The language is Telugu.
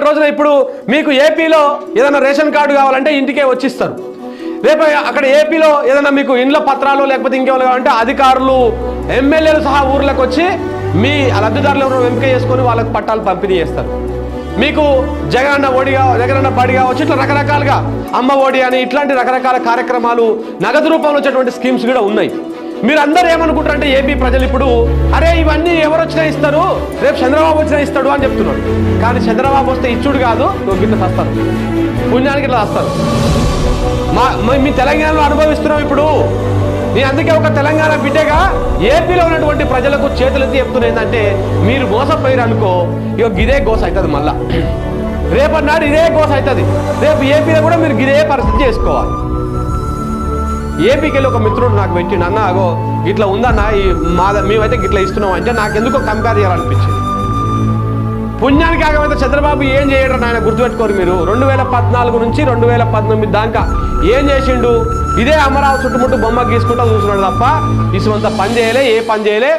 రోజున ఇప్పుడు మీకు ఏపీలో ఏదైనా రేషన్ కార్డు కావాలంటే ఇంటికే వచ్చిస్తారు. రేపు అక్కడ ఏపీలో ఏదైనా మీకు ఇండ్ల పత్రాలు లేకపోతే ఇంకేమైనా కావాలంటే అధికారులు ఎమ్మెల్యేలు సహా ఊర్లకు వచ్చి మీ లబ్ధిదారులు ఎవరో ఎంపిక చేసుకొని వాళ్ళకి పట్టాలు పంపిణీ చేస్తారు. మీకు జగనన్న ఓడిగా జగనన్న బడిగా వచ్చి ఇట్లా రకరకాలుగా అమ్మ ఓడి అని ఇట్లాంటి రకరకాల కార్యక్రమాలు నగదు రూపంలో వచ్చేటువంటి స్కీమ్స్ కూడా ఉన్నాయి. మీరందరూ ఏమనుకుంటారంటే ఏపీ ప్రజలు ఇప్పుడు అరే ఇవన్నీ ఎవరు వచ్చినా ఇస్తారు, రేపు చంద్రబాబు వచ్చినా ఇస్తాడు అని చెప్తున్నాడు. కానీ చంద్రబాబు వస్తే ఇచ్చుడు కాదు, గిట్ల వస్తారు, పుణ్యానికి ఇట్లా వస్తారు. మీ తెలంగాణలో అనుభవిస్తున్నాం ఇప్పుడు. నేను అందుకే ఒక తెలంగాణ బిడ్డగా ఏపీలో ఉన్నటువంటి ప్రజలకు చేతులెత్తి చెప్తున్నా ఏంటంటే మీరు మోసపోయారు అనుకో, ఇక గిదే గోస అవుతుంది. మళ్ళా రేపటి నాడు ఇదే గోస అవుతుంది. రేపు ఏపీలో కూడా మీరు గిదే పరిస్థితి చేసుకోవాలి. ఏపీకి వెళ్ళి ఒక మిత్రుడు నాకు పెట్టిండు, అన్న అగో ఇట్లా ఉందన్న మేమైతే గిట్లా ఇస్తున్నాం అంటే నాకు ఎందుకో కంపేర్ చేయాలనిపించింది. పుణ్యానికి ఆగమైతే చంద్రబాబు ఏం చేయడం ఆయన గుర్తుపెట్టుకోరు మీరు. 2014 నుంచి 2019 దాకా ఏం చేసిండు? ఇదే అమరావతి చుట్టుముట్టు బొమ్మ గీసుకుంటూ చూస్తున్నాడు తప్ప ఇసుమంత పని చేయలే, ఏ పని చేయలే.